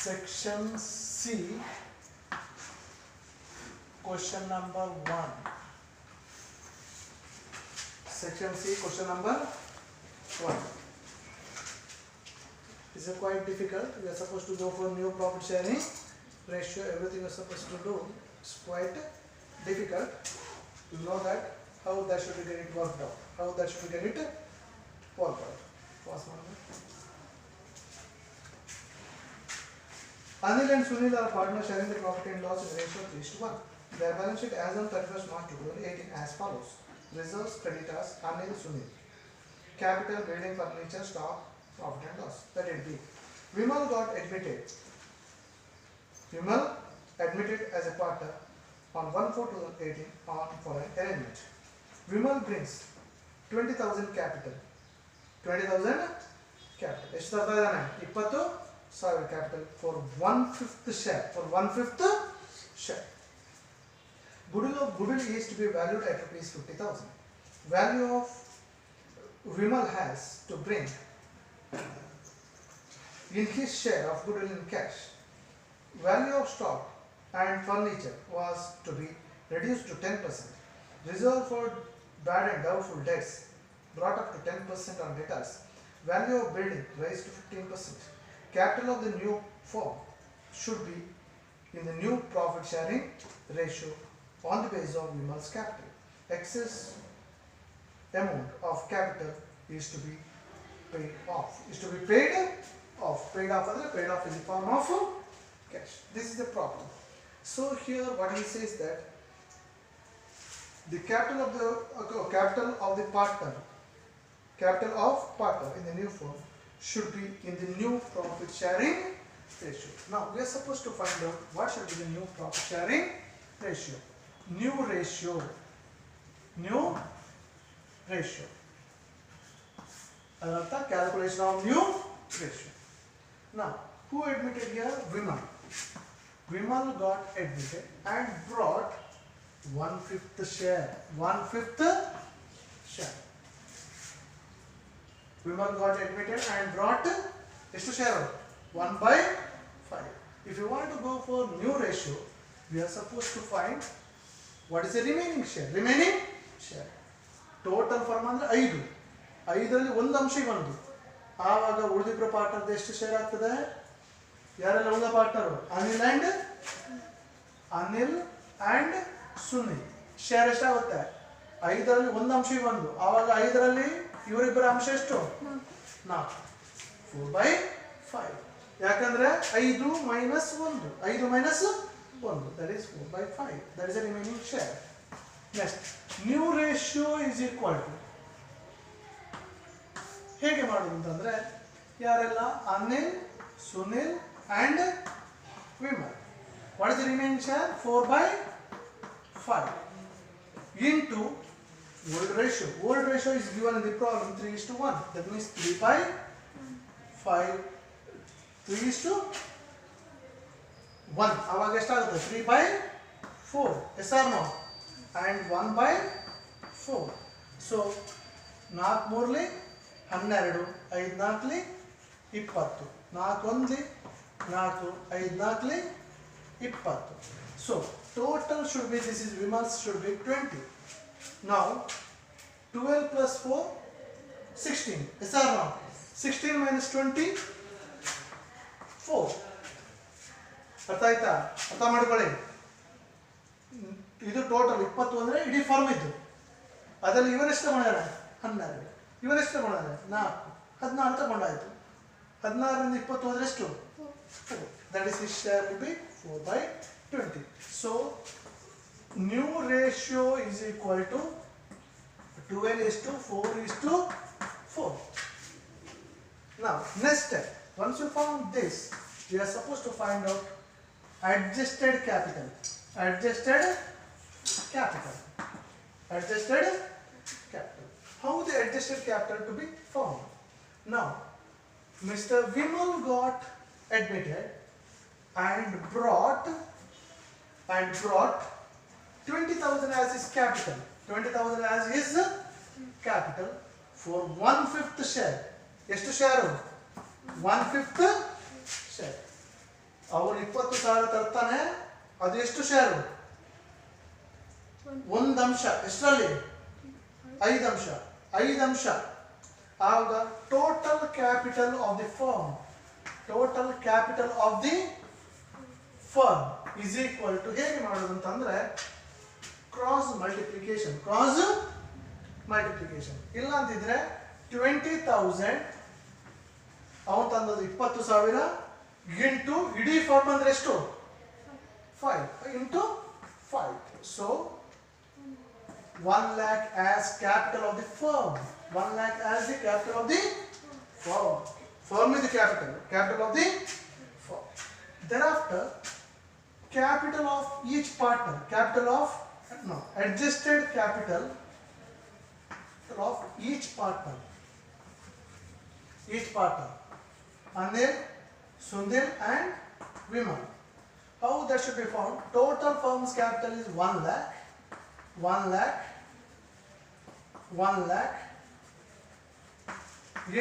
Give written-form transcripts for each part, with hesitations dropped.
Section C, question number 1. Section C, question number 1. This is quite difficult. We are supposed to go for new profit sharing ratio. Everything we are supposed to do is quite difficult. You know that how that should be get it worked out. How that should be get it worked out. Pause one minute. Anil and Sunil are partners sharing the profit and loss in ratio 3:1. Their balance sheet as on 31st March 2018 as follows. Reserves, creditors, Anil, Sunil. Capital, building, furniture, stock, profit and loss. Let it be. Vimal got admitted. Vimal admitted as a partner on 1/4/2018 for an arrangement. Vimal brings 20,000 capital. 20,000 capital. ಎಷ್ಟು ತರ್ತಾ ಇದ್ದಾನೆ? 20,000 capital for 1/5 share. For 1/5 share. Goodwill is to be valued at rupees 50,000. Value of Vimal has to bring in his share of goodwill in cash. Value of stock and furniture was to be reduced to 10%. Reserve for bad and doubtful debts brought up to 10% on debtors. Value of building raised to 15%. Capital of the new firm should be in the new profit sharing ratio on the basis of Vimal's capital. Excess amount of capital is to be paid off. Is to be paid off. Paid off in the form of cash. This is the problem. So here what he says that the capital of the partner in the new firm should be in the new profit sharing ratio. Now we are supposed to find out what should be the new profit sharing ratio. New ratio. Calculation of new ratio. Now who admitted here? Vimal. Vimal got admitted and brought 1/5 share. 1/5 share. Vimal got admitted and brought ಎಷ್ಟು share? 1/5. If you want to go for new ratio, we are supposed to find what is the remaining share. Remaining share. Total firm ಅಂದ್ರೆ 5. 5ರಲ್ಲಿ ಒಂದು ಅಂಶಕ್ಕೆ ಒಂದು. ಆವಾಗ ಉಳಿದಿರೋ partner ಎಷ್ಟು share ಆಗ್ತದೆ? ಯಾರೆಲ್ಲ ಉಳಿದ partner? Anil and Sunil. Share ಎಷ್ಟಾಗುತ್ತೆ? 5ರಲ್ಲಿ ಒಂದು ಅಂಶಕ್ಕೆ ಒಂದು. ಆವಾಗ 5ರಲ್ಲಿ ಇವರಿಬ್ಬರ ಅಂಶ ಎಷ್ಟು? 4. 4/5. ಯಾಕಂದ್ರೆ 5 minus 1. 5 minus 1. That is 4/5. That is the remaining share. Next, new ratio is equal to. ಹೇಗೆ ಮಾಡೋದು ಅಂತಂದ್ರೆ ಯಾರೆಲ್ಲ? Anil, Sunil and Vimal. What is the remaining share? 4/5 into old ratio. Old ratio is given in the problem 3:1. That means 3/5. 3:1. ಆವಾಗ ಎಷ್ಟಾಗುತ್ತೆ? 3/4. Yes or no? And 1/4. So 4 3 12, 5 4 20, 4 1 4, 5 4 20. So total should be, this is Vimal's, should be 20. Now 12 plus 4 16. Yes or no? 16 minus 20 4. ಅರ್ಥ ಆಯ್ತಾ? ಅರ್ಥ ಮಾಡ್ಕೊಳ್ಳಿ. ಇದು total 20 ಅಂದ್ರೆ ಇಡೀ form ಇದ್ದು. ಅದರಲ್ಲಿ ಇವರೆಷ್ಟು ಮಾಡಿದಾರೆ? 12. ಇವರೆಷ್ಟು ಮಾಡಿದಾರೆ? 4. 14 ತಗೊಂಡಾಯ್ತು. 16ರಿಂದ 20 ಹೋದ್ರೆ ಎಷ್ಟು? 4. That is his share will be 4/20. So new ratio is equal to 12:4:4. Now next step. Once you found this, we are supposed to find out adjusted capital. Adjusted capital. How the adjusted capital to be found? Now Mr. Vimal got admitted and brought 20,000 as his capital. 20,000 as his capital for 1/5 share. ಎಷ್ಟು share? 1/5 share. ಅವನು 20,000 ತರ್ತಾನೆ, ಅದು ಎಷ್ಟು share? ಒಂದು ಅಂಶ. ಎಷ್ಟರಲ್ಲಿ? 5 ಅಂಶ. 5 ಅಂಶ. ಆಗ total capital of the firm, total capital of the firm is equal to, ಹೇಗೆ ಮಾಡೋದು ಅಂತಂದ್ರೆ ಕ್ರಾಸ್ ಮಲ್ಟಿಪ್ಲಿಕೇಶನ್, ಕ್ರಾಸ್ ಮಲ್ಟಿಪ್ಲಿಕೇಶನ್. ಇಲ್ಲ ಅಂತಿದ್ರೆ 20,000 ಅವನು ತಂದದ್ದು 20,000 ಇಂಟು ಇಡೀ ಫರ್ಮ್ ಅಂದ್ರೆ ಎಷ್ಟು? 5 into 5. So 1 lakh as capital of the firm. 1 lakh as the capital of the firm. Firm is the capital, capital of the firm. Thereafter, capital of each partner, capital of adjusted capital of each partner. Anil, Sundil and Vimal. How that should be found? Total firm's capital is 1 lakh. 1 lakh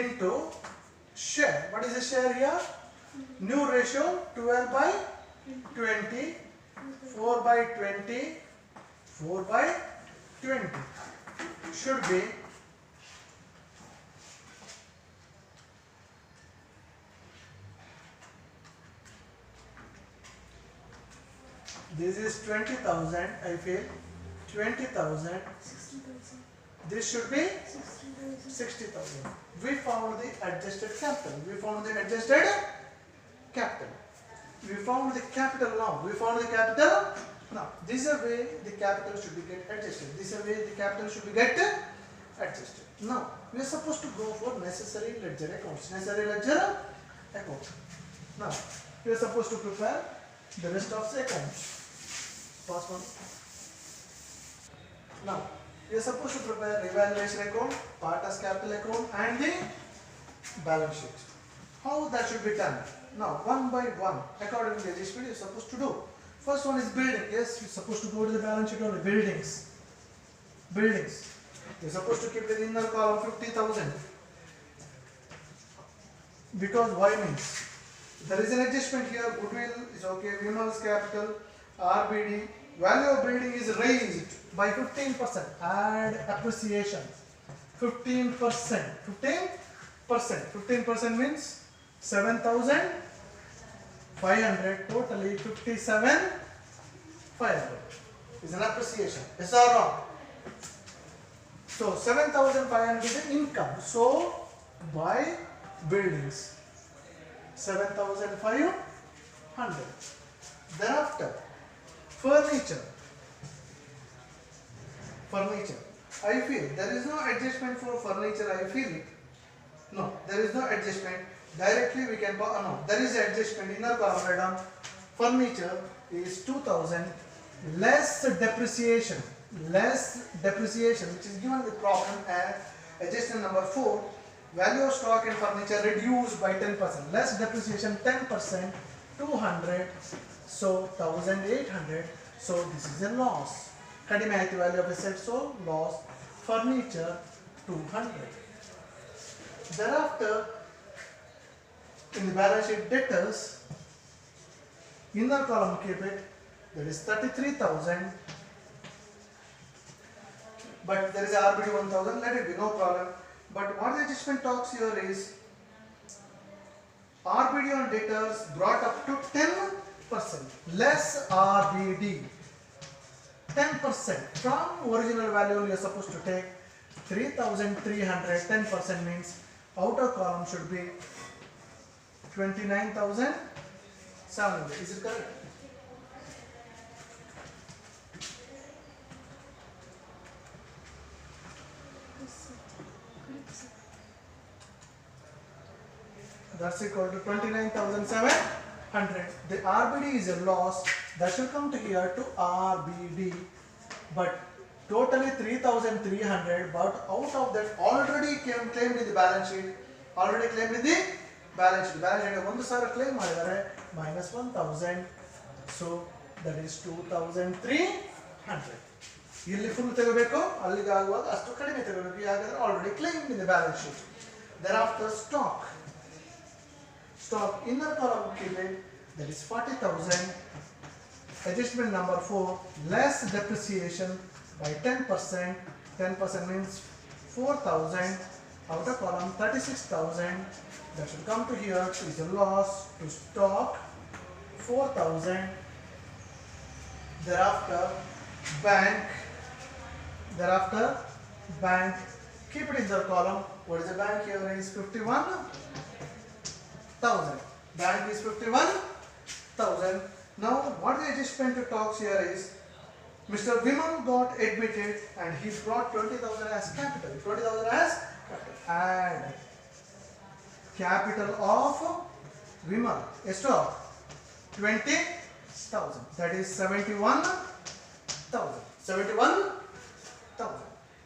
into share. What is the share here? New ratio 12 by 20, 4 by 20, 4 by 20 should be this is 20,000. I feel 20,000. 60,000. This should be 60,000. We found the adjusted capital. We found the adjusted capital. We found the capital now. We found the capital now. This is a way the capital should be get adjusted. This is a way the capital should be get adjusted. Now we are supposed to go for necessary ledger accounts. Necessary ledger account. Now we are supposed to prepare the rest of the accounts. Past one. Now we are supposed to prepare revaluation account, partners capital account and the balance sheet. How that should be done? Now one by one, according to the adjustment you are supposed to do. First one is building. Yes, you are supposed to go to the balance sheet on the buildings. Buildings. You are supposed to keep the inner column 50,000. Because why means? There is an adjustment here. Goodwill is okay. Vimal's capital, RBD. Value of building is raised by 15%. Add appreciation. 15%. 15% means 7,500. Totally 57,500 is an appreciation. Yes or wrong? So 7,500 is the income. So by buildings 7,500. Thereafter furniture. I feel there is no adjustment for furniture. I feel it. No, there is no adjustment. Directly we can buy. No, there is adjustment. Inner column madam. Furniture is 2,000 less depreciation. Which is given the problem as adjustment number 4. Value of stock and furniture reduced by 10%. Less depreciation 10%. 200. So 1,800. So this is a loss. Kadime ayitu value of asset, so loss. Furniture 200. Thereafter, in the balance sheet debtors, inner column keep it, that is 33,000. But there is a RBD 1,000. Let it be, no problem. But what the adjustment talks here is RBD on debtors brought up to 10%. Less RBD. 10% from original value you are supposed to take 3,300. 10% means outer column should be 29,700. Is it correct? That's equal to 29,700. The RBD is a loss. That should come to here to RBD. But totally 3,300. But out of that already claimed in the balance sheet. Already claimed in the balance sheet. Balance sheet ಒಂದು ಸಾವಿರ claim ಮಾಡಿದ್ದಾರೆ minus 1,000. So that is 2,300. ಇಲ್ಲಿ full ತೆಗಬೇಕು, ಅಲ್ಲಿಗೆ ಆಗುವಾಗ ಅಷ್ಟು ಕಡಿಮೆ ತೆಗಬೇಕು. ಯಾಕಂದ್ರೆ already claimed in the balance sheet. Thereafter stock. Inner column keep it that is 40,000. Adjustment number 4, less depreciation by 10%. 10% means 4,000. Outer column 36,000. That should come to here is a loss to stock 4,000. Thereafter bank. Keep it in the column. What is the bank here is 51,000. Bank is 51,000. Now what the adjustment talks here is Mr. Vimal got admitted and he brought 20,000 as capital. 20,000 as capital. And capital of Vimal is stock 20,000. That is 71,000. 71,000.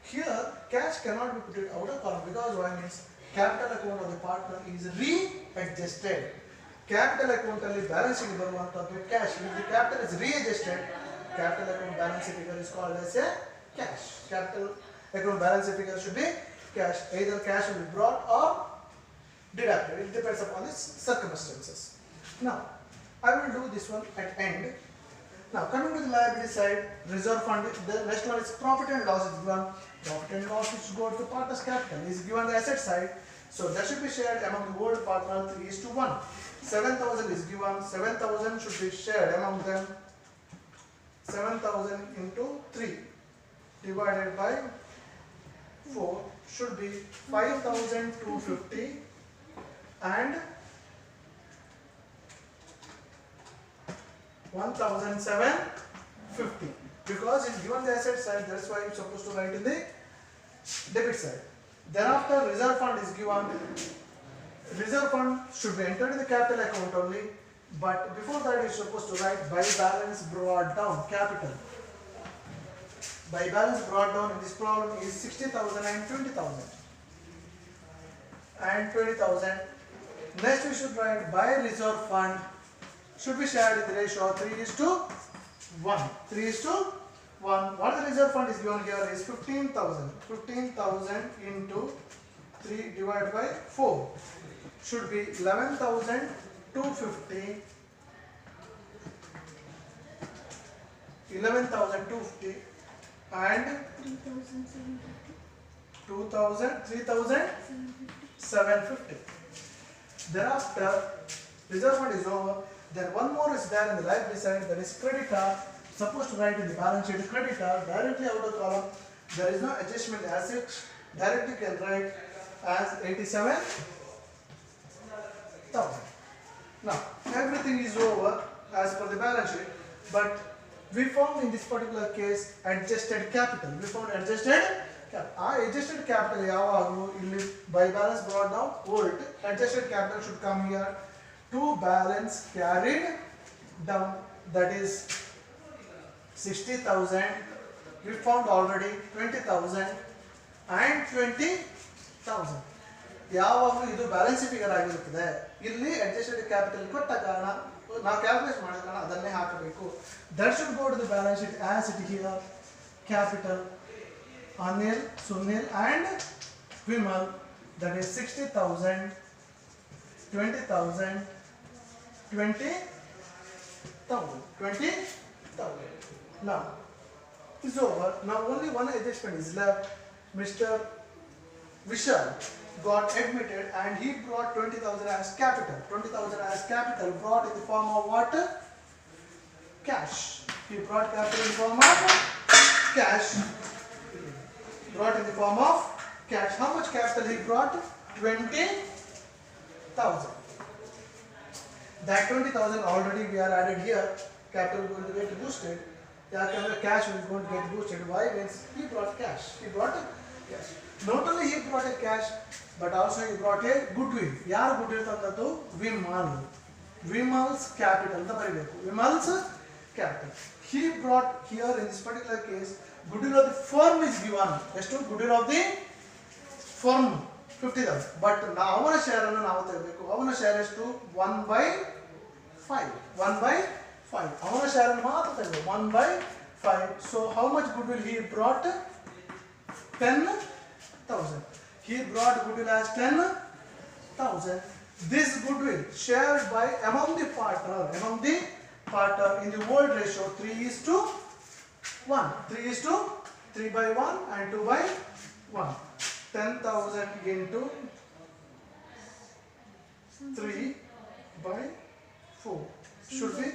Here cash cannot be put in outer column because why means capital account of the partner is readjusted. Capital account ಅಲ್ಲಿ balance sheet ಬರುವಂತದ್ದು cash. If the capital is readjusted, capital account balance figure is called as a cash. Capital account balance figure should be cash. Either cash will be brought or deducted. It depends upon the circumstances. Now I will do this one at end. Now coming to the liability side, reserve fund. The next one is profit and loss is given. Profit and loss which go to the partner's capital is given the asset side. So that should be shared among the whole partner 3:1. 7,000 is given. 7,000 should be shared among them. 7,000 into 3 divided by 4 should be 5,250 and 1,750. Because it's given the asset side, that's why you're supposed to write in the debit side. Thereafter reserve fund is given. Reserve fund should be entered in the capital account only, but before that you're supposed to write by balance brought down capital. By balance brought down in this problem is 60,000 and 20,000 and 20,000. Next we should write by reserve fund should be shared in the ratio of 3:1. 3:1. What the reserve fund is given here is 15,000. 15,000 into 3 divided by 4 should be 11,250. 11,250 and 3,750. Thereafter reserve fund is over. Then one more is there in the liability side, that is creditor. Supposed to write in the balance sheet creditor directly out of column. There is no adjustment asset. Directly can write as 87,000. Now everything is over as per the balance sheet, but we found in this particular case adjusted capital. We found adjusted capital. Adjusted capital yavagu illi by balance brought down old. Adjusted capital should come here to balance carried down, that is 60,000. We found already 20,000 and 20,000. ಯಾವಾಗಲೂ ಇದು balance figure ಆಗಿರುತ್ತದೆ. ಇಲ್ಲಿ adjusted capital ಕೊಟ್ಟ ಕಾರಣ ನಾವು calculate ಮಾಡಿದ ಕಾರಣ ಅದನ್ನೇ ಹಾಕಬೇಕು. That should go to the balance sheet as it here. Capital Anil, Sunil and Vimal, that is 60,000, 20,000, 20,000. Now it's over. Now only one adjustment is left. Mr. Vishal got admitted and he brought 20,000 as capital. 20,000 as capital brought in the form of what? Cash. He brought capital in the form of cash. Brought in the form of cash. How much capital he brought? 20,000. That 20,000 already we are added here. Capital is going to get boosted. Cash is going to get boosted. Why? Means he brought cash. He brought cash. Not only he brought a cash, but also he brought a goodwill. Yaar goodwill tandadu? Vimal. Vimal's capital. Vimal's capital. He brought here in this particular case goodwill of the firm is given. Just to goodwill of the firm 50,000. But now our share is our share is to 1/5. 1/5. Our share is 1/5. So how much goodwill he brought? 10,000. He brought goodwill as 10,000. This goodwill shared by among the partner in the old ratio 3 is to 1. 3 is to 3 by 1 and 2 by 1. 10,000 into 3 by 4 should be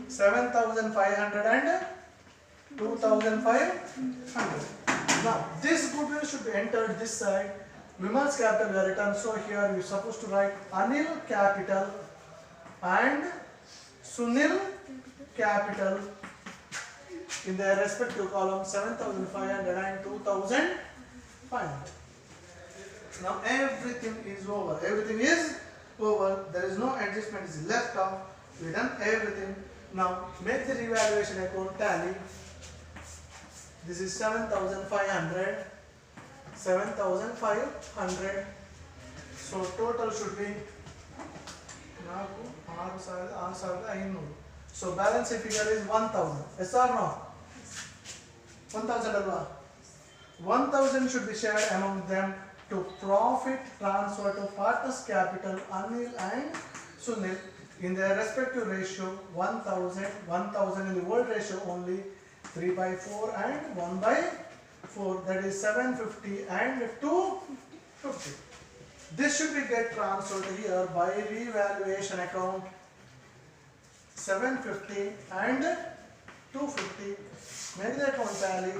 7,500 and 2,500. Now this goodwill should be entered this side. Vimal's capital we are written, so here we are supposed to write Anil capital and Sunil capital in their respective column 7,500 and 2,500. Now everything is over. Everything is over. There is no adjustment is left off. We done everything. Now make the revaluation account tally. This is 7,500. 7,500. So total should be 6,500. So balance figure is 1,000. Yes or no? 1,000 alwa. 1,000 should be shared among them to profit transfer to partners capital Anil and Sunil in their respective ratio 1,000. 1,000 in the old ratio only 3 by 4 and 1 by 4, that is 750 and 250. This should be get transferred here by revaluation account 750 and 250. Make the account tally.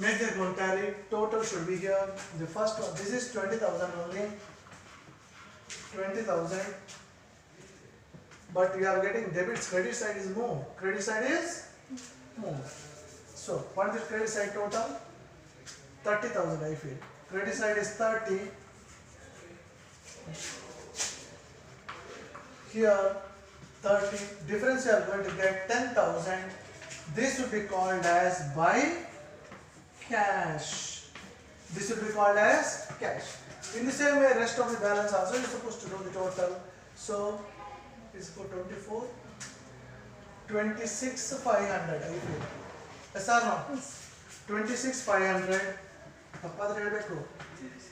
Make the account tally. Total should be here. The first one, this is 20,000 only. 20,000. But we are getting debits. Credit side is more. Credit side is more. So what is the credit side total? 30,000 I feel. Credit side is 30. Here 30. Difference you are going to get 10,000. This would be called as by cash. This would be called as cash. In the same way, rest of the balance also is supposed to know the total. So it's for 24. 26,500 I feel. Yes or no? 26,500.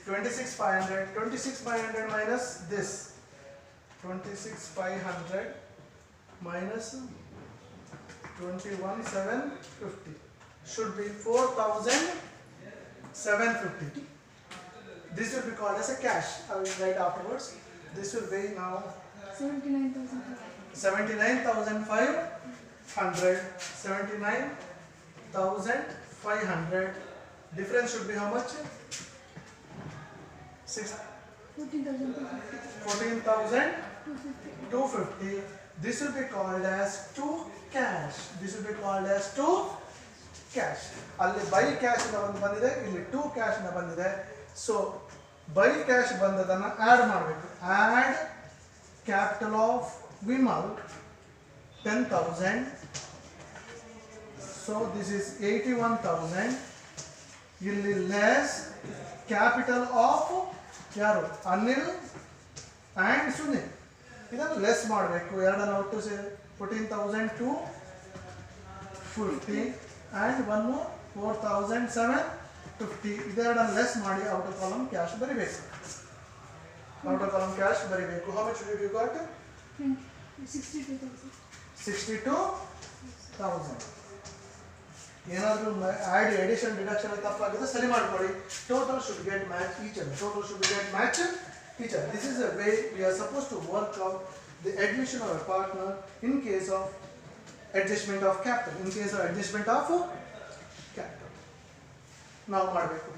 26,500. 26,500 minus this. 26,500 minus 21,750 should be 4,750. This will be called as a cash. I will write afterwards. This will be now 79,500. 79,500. Difference should be how much? 14,250. This will be called as to cash. This will be called as to cash. Alli buy cash na bandide, illi to cash na bandide. So buy cash bandadana add ಮಾಡಬೇಕು. Add capital of Vimal 10,000. So this is 81,000. Illi less capital of ಯಾರು Anil and Sunil. ಇದನ್ನು less ಮಾಡಬೇಕು. ಎರಡನ್ನು ಒಟ್ಟು 14,250 and one more 4,750. ಇದೆರಡನ್ನು less ಮಾಡಿ outer column cash ಬರಿಬೇಕು. Outer column cash ಬರಿಬೇಕು. How much did you got? 62,000. 62,000. ಏನಾದರೂ ಆ್ಯಡ್ ಎಡಿಷನ್ ಡಿಡಕ್ಷನ್ ತಪ್ಪಾಗಿದೆ ಸರಿ ಮಾಡಿಕೊಳ್ಳಿ. Total should get match each other. Total should get match each other. This is a way we are supposed to work out the admission of a partner in case of adjustment of capital. In case of adjustment of capital. ನಾವು ಮಾಡಬೇಕು.